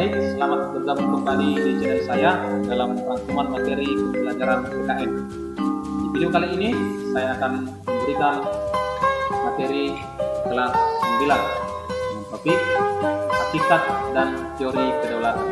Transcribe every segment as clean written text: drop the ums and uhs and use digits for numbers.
Baik, selamat bergabung kembali di channel saya dalam rangkuman materi pembelajaran PKN. Di video kali ini saya akan memberikan materi kelas 9 dengan topik hakikat dan teori kedaulatan.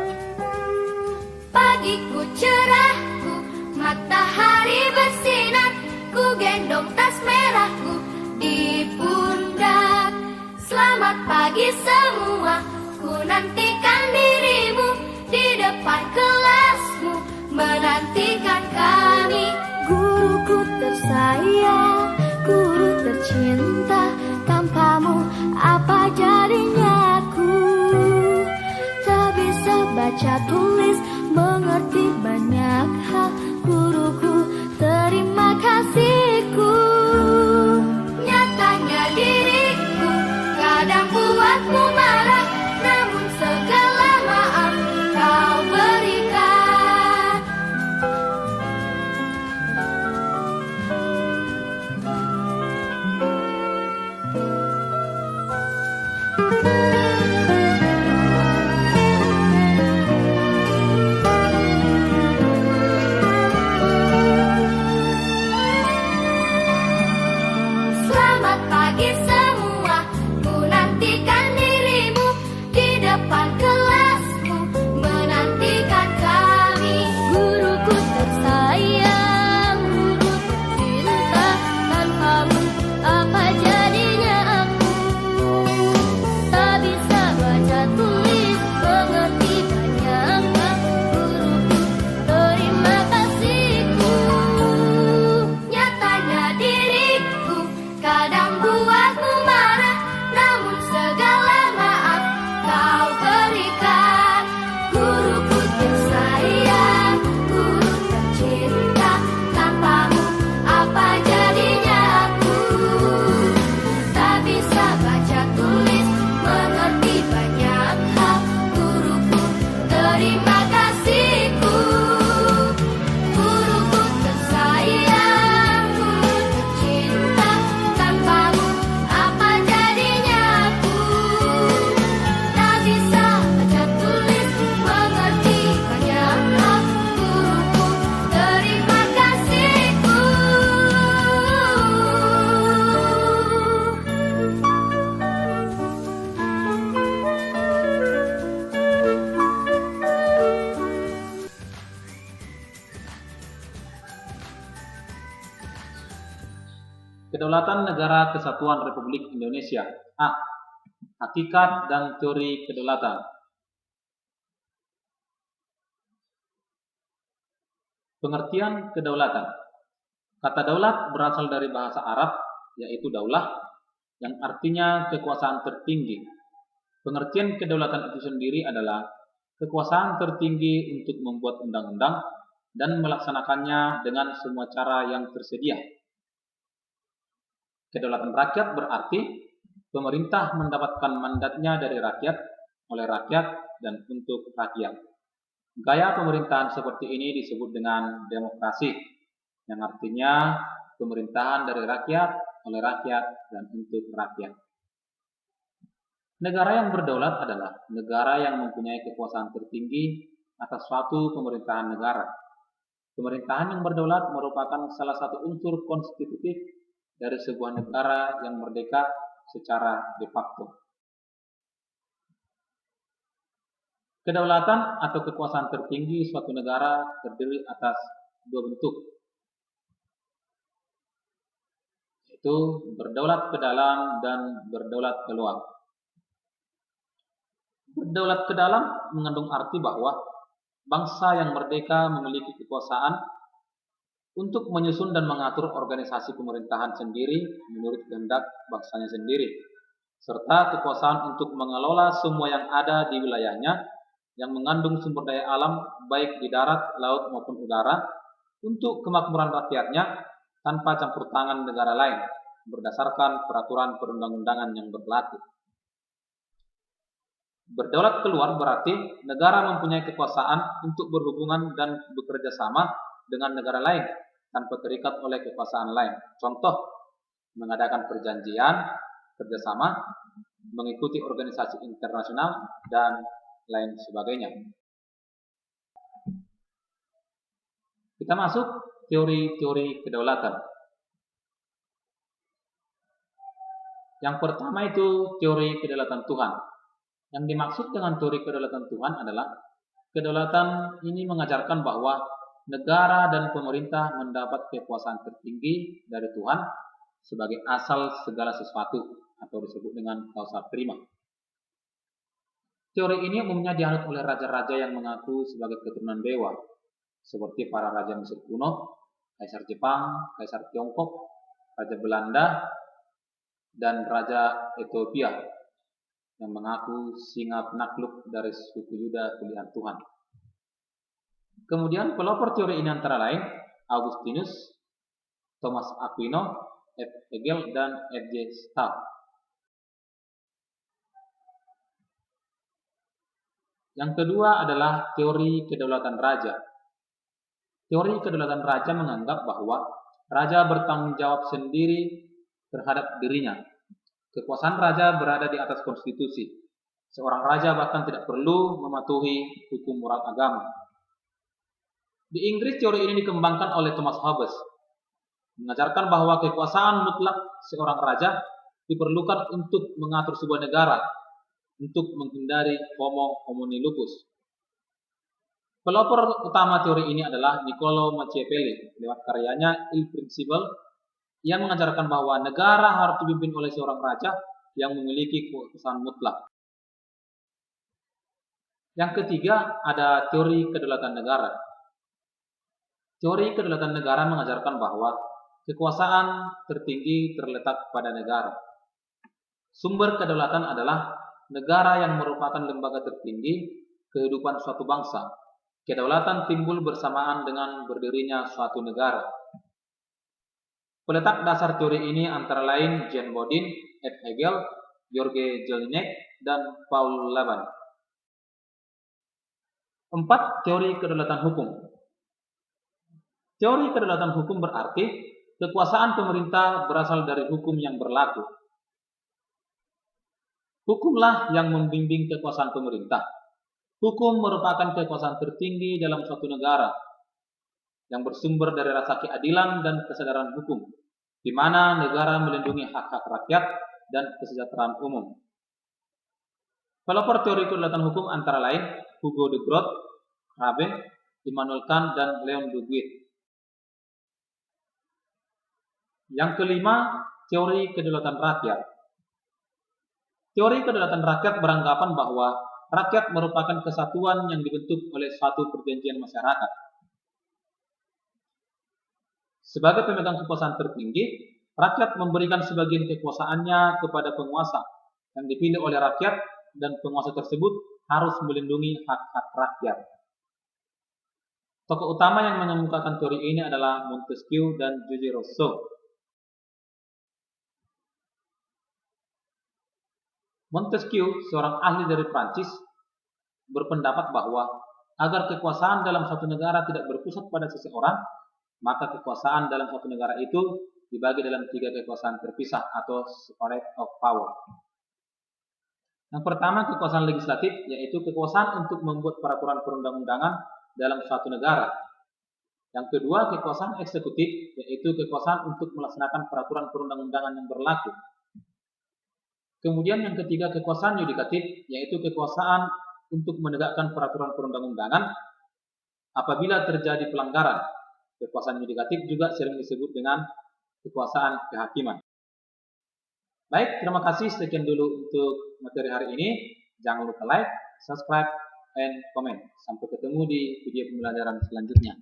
Pagiku cerahku, matahari bersinar, ku gendong tas merahku di pundak. Selamat pagi semua, ku nantikan dirimu di depan kelasmu, menantikan kami. Guruku tersayang, guru tercinta, tanpamu apa jadinya aku? Tak bisa baca tulis, mengerti banyak hal. Guruku, terima kasihku. Nyatanya diriku kadang buatmu marah, namun segala maaf kau berikan. Selamat pagi semua, ku nantikan dirimu di depan kelasmu, menantikan kami. Guruku tersayang, guru tercinta, tanpamu apa jadinya aku? Tak bisa baca tulis, mengerti banyak hal. Guruku, terima kasihku. Nyatanya diriku kadang buatmu marah, namun segala maaf kau berikan. Guruku tersayang, guru tercinta, tanpamu apa jadinya aku? Tak bisa baca tulis, mengerti banyak hal. Guruku, terima kasihku. Guruku tersayang, guru tercinta, tanpamu apa jadinya aku? Tak bisa baca tulis, mengerti banyak hal. Guruku, terima kasihku. Kedaulatan Negara Kesatuan Republik Indonesia. A. Hakikat dan teori kedaulatan. Pengertian kedaulatan. Kata daulat berasal dari bahasa Arab, yaitu daulah, yang artinya kekuasaan tertinggi. Pengertian kedaulatan itu sendiri adalah kekuasaan tertinggi untuk membuat undang-undang dan melaksanakannya dengan semua cara yang tersedia. Kedaulatan rakyat berarti pemerintah mendapatkan mandatnya dari rakyat, oleh rakyat, dan untuk rakyat. Gaya pemerintahan seperti ini disebut dengan demokrasi, yang artinya pemerintahan dari rakyat, oleh rakyat, dan untuk rakyat. Negara yang berdaulat adalah negara yang mempunyai kekuasaan tertinggi atas suatu pemerintahan negara. Pemerintahan yang berdaulat merupakan salah satu unsur konstitutif dari sebuah negara yang merdeka secara de facto. Kedaulatan atau kekuasaan tertinggi suatu negara terdiri atas dua bentuk, yaitu berdaulat ke dalam dan berdaulat ke luar. Berdaulat ke dalam mengandung arti bahwa bangsa yang merdeka memiliki kekuasaan untuk menyusun dan mengatur organisasi pemerintahan sendiri menurut kehendak bangsanya sendiri, serta kekuasaan untuk mengelola semua yang ada di wilayahnya yang mengandung sumber daya alam baik di darat, laut maupun udara untuk kemakmuran rakyatnya tanpa campur tangan negara lain berdasarkan peraturan perundang-undangan yang berlaku. Berdaulat keluar berarti negara mempunyai kekuasaan untuk berhubungan dan bekerja sama dengan negara lain tanpa terikat oleh kekuasaan lain. Contoh, mengadakan perjanjian kerjasama, mengikuti organisasi internasional, dan lain sebagainya. Kita masuk teori-teori kedaulatan. Yang pertama itu teori kedaulatan Tuhan. Yang dimaksud dengan teori kedaulatan Tuhan adalah kedaulatan ini mengajarkan bahwa negara dan pemerintah mendapat kekuasaan tertinggi dari Tuhan sebagai asal segala sesuatu atau disebut dengan kausa prima. Teori ini umumnya dianut oleh raja-raja yang mengaku sebagai keturunan dewa, seperti para raja Mesir kuno, Kaisar Jepang, Kaisar Tiongkok, Raja Belanda, dan Raja Ethiopia yang mengaku singa penakluk dari suku Yuda pilihan Tuhan. Kemudian pelopor teori ini antara lain Augustinus, Thomas Aquino, F. Hegel, dan F. J. Stahl. Yang kedua adalah teori kedaulatan raja. Teori kedaulatan raja menganggap bahwa raja bertanggung jawab sendiri terhadap dirinya. Kekuasaan raja berada di atas konstitusi. Seorang raja bahkan tidak perlu mematuhi hukum moral agama. Di Inggris teori ini dikembangkan oleh Thomas Hobbes, mengajarkan bahwa kekuasaan mutlak seorang raja diperlukan untuk mengatur sebuah negara, untuk menghindari homo homini lupus. Pelopor utama teori ini adalah Niccolo Machiavelli lewat karyanya Il Principe, yang mengajarkan bahwa negara harus dipimpin oleh seorang raja yang memiliki kekuasaan mutlak. Yang ketiga ada teori kedaulatan negara. Teori kedaulatan negara mengajarkan bahwa kekuasaan tertinggi terletak pada negara. Sumber kedaulatan adalah negara yang merupakan lembaga tertinggi kehidupan suatu bangsa. Kedaulatan timbul bersamaan dengan berdirinya suatu negara. Peletak dasar teori ini antara lain Jean Bodin, F. Hegel, George Jelinek, dan Paul Laban. 4. Teori kedaulatan hukum. Teori kedaulatan hukum berarti kekuasaan pemerintah berasal dari hukum yang berlaku. Hukumlah yang membimbing kekuasaan pemerintah. Hukum merupakan kekuasaan tertinggi dalam suatu negara yang bersumber dari rasa keadilan dan kesadaran hukum, di mana negara melindungi hak-hak rakyat dan kesejahteraan umum. Pelopor teori kedaulatan hukum antara lain Hugo de Groot, Rabe, Immanuel Kant, dan Leon Duguid. Yang kelima, teori kedaulatan rakyat. Teori kedaulatan rakyat beranggapan bahwa rakyat merupakan kesatuan yang dibentuk oleh suatu perjanjian masyarakat. Sebagai pemegang kekuasaan tertinggi, rakyat memberikan sebagian kekuasaannya kepada penguasa yang dipilih oleh rakyat, dan penguasa tersebut harus melindungi hak-hak rakyat. Tokoh utama yang mengemukakan teori ini adalah Montesquieu dan George Rousseau. Montesquieu, seorang ahli dari Prancis, berpendapat bahwa agar kekuasaan dalam suatu negara tidak berpusat pada seseorang, maka kekuasaan dalam suatu negara itu dibagi dalam 3 kekuasaan terpisah atau separate of power. Yang pertama, kekuasaan legislatif, yaitu kekuasaan untuk membuat peraturan perundang-undangan dalam suatu negara. Yang kedua, kekuasaan eksekutif, yaitu kekuasaan untuk melaksanakan peraturan perundang-undangan yang berlaku. Kemudian yang ketiga, kekuasaan yudikatif, yaitu kekuasaan untuk menegakkan peraturan perundang-undangan apabila terjadi pelanggaran. Kekuasaan yudikatif juga sering disebut dengan kekuasaan kehakiman. Baik, terima kasih. Sekian dulu untuk materi hari ini. Jangan lupa like, subscribe, and comment. Sampai ketemu di video pembelajaran selanjutnya.